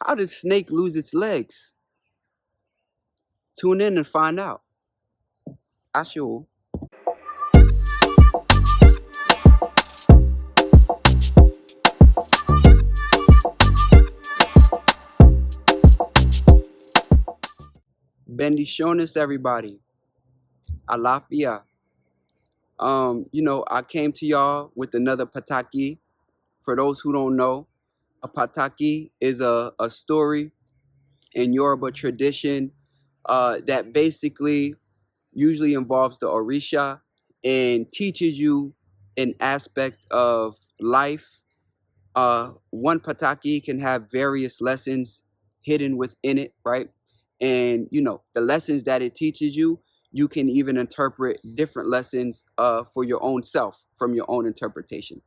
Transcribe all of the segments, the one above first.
How did snake lose its legs? Tune in and find out. Ashu. Bendiciones, everybody. Alafia. I came to y'all with another Pataki. For those who don't know, a Pataki is a story in Yoruba tradition that basically usually involves the Orisha and teaches you an aspect of life. One Pataki can have various lessons hidden within it, right? And the lessons that it teaches you, you can even interpret different lessons for your own self from your own interpretation.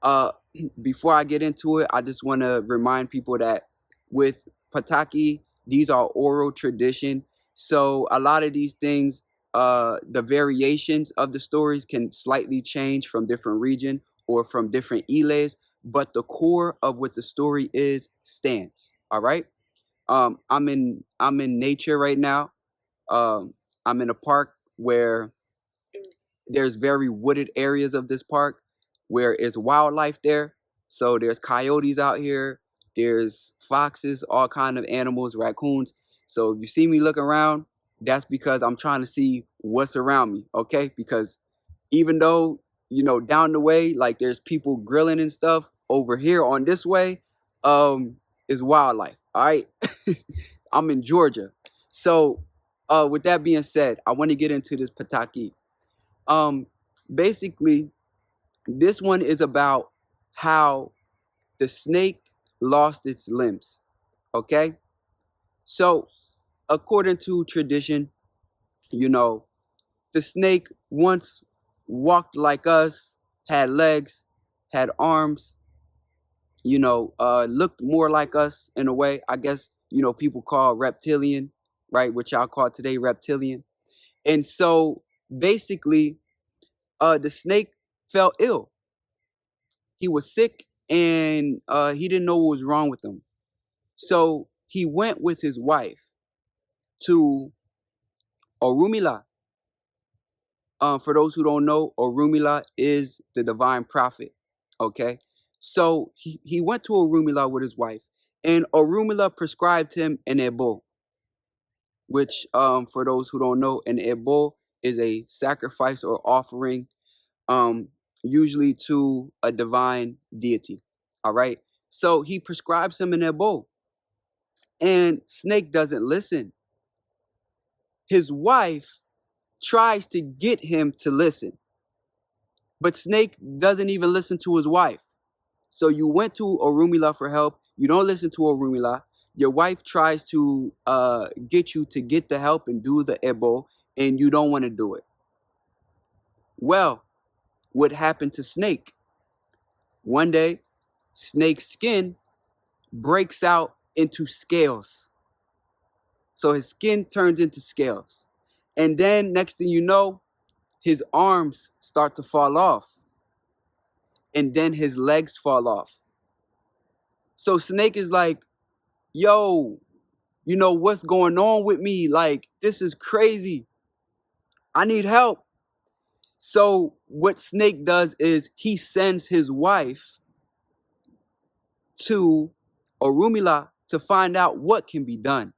Uh, Before I get into it, I just want to remind people that with Pataki, these are oral tradition. So a lot of these things, the variations of the stories can slightly change from different region or from different iles, but the core of what the story is stands. All right. I'm in nature right now. I'm in a park where there's very wooded areas of this park where it's wildlife there. So there's coyotes out here, there's foxes, all kind of animals, raccoons. So if you see me look around, that's because I'm trying to see what's around me, okay? Because even though, down the way, like there's people grilling and stuff, over here on this way, is wildlife. All right. I'm in Georgia. So with that being said, I want to get into this Pataki. Um, Basically, this one is about how the snake lost its limbs. Okay, so according to tradition, you know, the snake once walked like us, had legs, had arms. Looked more like us in a way. I guess people call reptilian, right? Which y'all call today reptilian. And so basically, the snake fell ill. He was sick and he didn't know what was wrong with him. So he went with his wife to Orunmila. For those who don't know, Orunmila is the divine prophet. Okay. So he went to Orunmila with his wife, and Orunmila prescribed him an ebo, which for those who don't know, an ebo is a sacrifice or offering um, usually to a divine deity. All right. So he prescribes him an ebo, and Snake doesn't listen. His wife tries to get him to listen, but Snake doesn't even listen to his wife. So you went to Orunmila for help. You don't listen to Orunmila. Your wife tries to get you to get the help and do the ebo, and you don't want to do it. Well, what happened to Snake? One day, Snake's skin breaks out into scales. So his skin turns into scales. And then next thing you know, his arms start to fall off. And then his legs fall off. So Snake is like, yo, what's going on with me? Like, this is crazy. I need help. So what Snake does is he sends his wife to Orunmila to find out what can be done.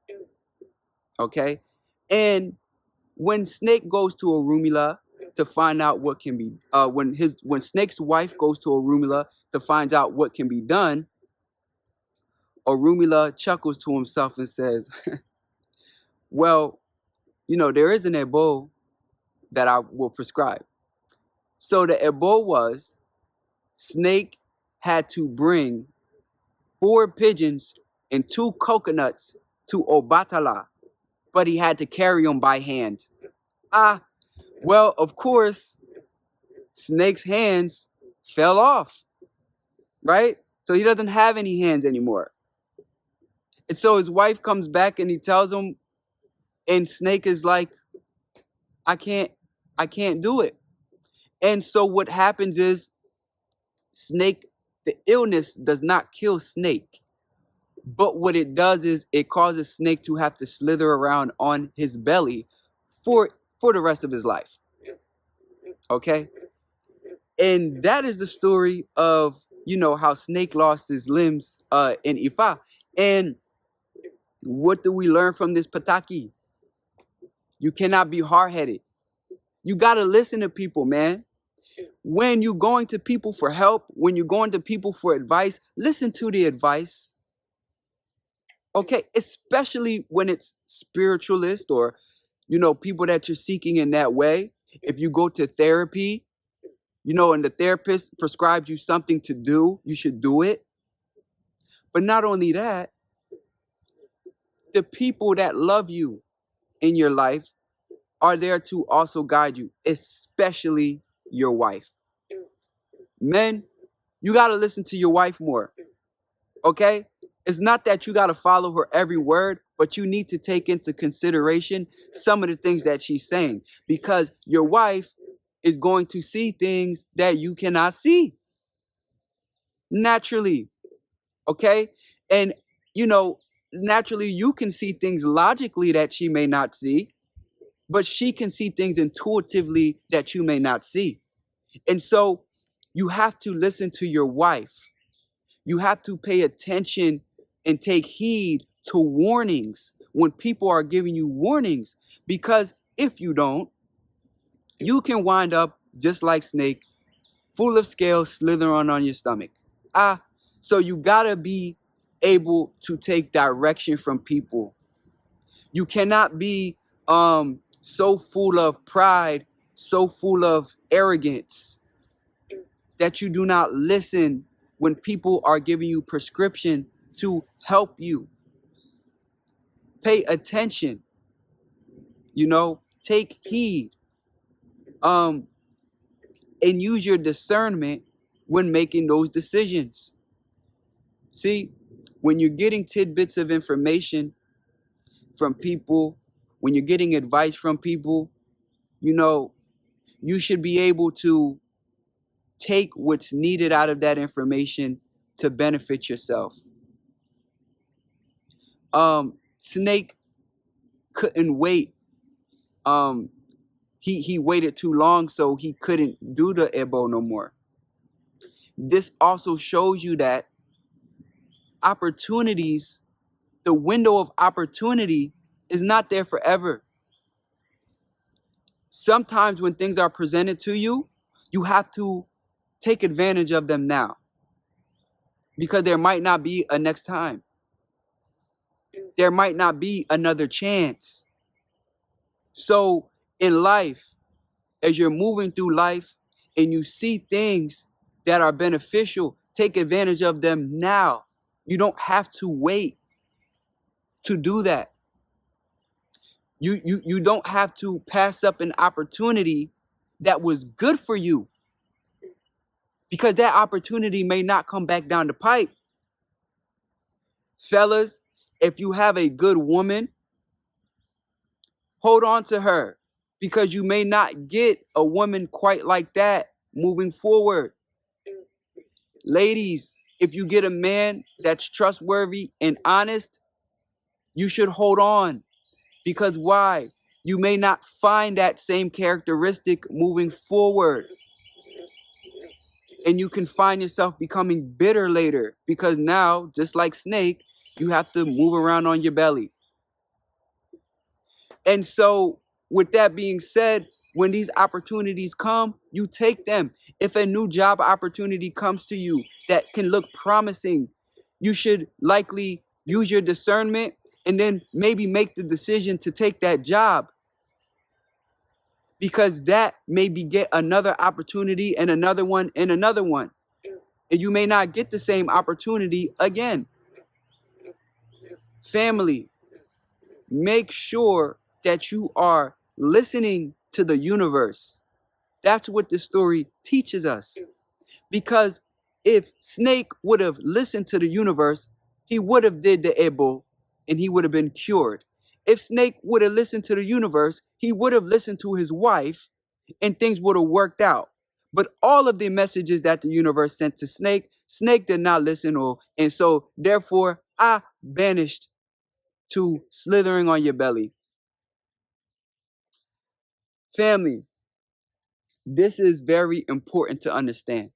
Okay? And when Snake goes to Orunmila to find out what can be when Snake's wife goes to Orunmila to find out what can be done, Orunmila chuckles to himself and says, well, there is an ebo that I will prescribe. So the ebo was Snake had to bring 4 pigeons and 2 coconuts to Obatala, but he had to carry them by hand. Well, of course, Snake's hands fell off, right? So he doesn't have any hands anymore. And so his wife comes back and he tells him, and Snake is like, I can't do it. And so what happens is the illness does not kill Snake. But what it does is it causes Snake to have to slither around on his belly for the rest of his life. Okay? And that is the story of, how Snake lost his limbs in Ifa. And what do we learn from this Pataki? You cannot be hard-headed. You got to listen to people, man. When you're going to people for help, when you're going to people for advice, listen to the advice. Okay, especially when it's spiritualist or, people that you're seeking in that way. If you go to therapy, and the therapist prescribes you something to do, you should do it. But not only that, the people that love you in your life are there to also guide you, especially your wife. Men, you got to listen to your wife more. Okay? It's not that you got to follow her every word, but you need to take into consideration some of the things that she's saying, because your wife is going to see things that you cannot see naturally. Okay? And, naturally you can see things logically that she may not see, but she can see things intuitively that you may not see. And so you have to listen to your wife. You have to pay attention and take heed to warnings when people are giving you warnings, because if you don't, you can wind up just like Snake, full of scales slithering on your stomach. So you gotta be able to take direction from people. You cannot be so full of pride, so full of arrogance that you do not listen when people are giving you prescription to help you. Pay attention, take heed, and use your discernment when making those decisions. See, when you're getting tidbits of information from people, when you're getting advice from people, you should be able to take what's needed out of that information to benefit yourself. Snake couldn't wait. He waited too long, so he couldn't do the Ebo no more. This also shows you that opportunities, the window of opportunity is not there forever. Sometimes when things are presented to you, you have to take advantage of them now, because there might not be a next time. There might not be another chance. So in life, as you're moving through life and you see things that are beneficial, take advantage of them now. You don't have to wait to do that. You don't have to pass up an opportunity that was good for you, because that opportunity may not come back down the pipe. Fellas, if you have a good woman, hold on to her, because you may not get a woman quite like that moving forward. Ladies, if you get a man that's trustworthy and honest, you should hold on. Because why? You may not find that same characteristic moving forward. And you can find yourself becoming bitter later, because now, just like Snake, you have to move around on your belly. And so, with that being said, when these opportunities come, you take them. If a new job opportunity comes to you that can look promising, you should likely use your discernment and then maybe make the decision to take that job, because that may beget another opportunity and another one and another one. And you may not get the same opportunity again. Family, make sure that you are listening to the universe. That's what the story teaches us. Because if Snake would have listened to the universe, he would have did the Ebo and he would have been cured. If Snake would have listened to the universe, he would have listened to his wife and things would have worked out. But all of the messages that the universe sent to Snake, Snake did not listen, and so therefore I banished to slithering on your belly. Family, this is very important to understand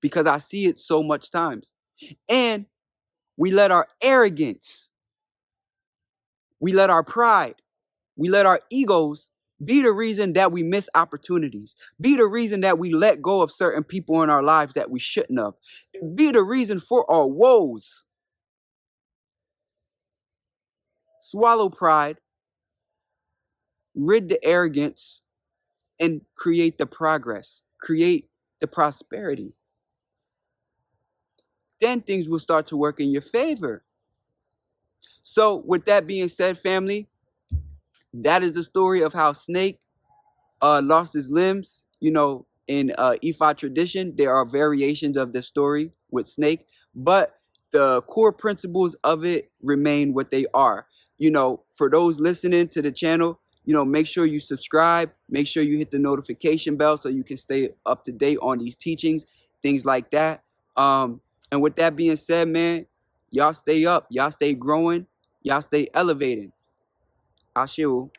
because I see it so much times. And we let our arrogance, we let our pride, we let our egos be the reason that we miss opportunities, be the reason that we let go of certain people in our lives that we shouldn't have, be the reason for our woes. Swallow pride, rid the arrogance, and create the progress, create the prosperity. Then things will start to work in your favor. So, with that being said, family, that is the story of how Snake lost his limbs. You know, in Ifa tradition, there are variations of the story with Snake, but the core principles of it remain what they are. You know, for those listening to the channel, you know, make sure you subscribe, make sure you hit the notification bell so you can stay up to date on these teachings, things like that. And with that being said, man, y'all stay up, y'all stay growing, y'all stay elevating. Ashu.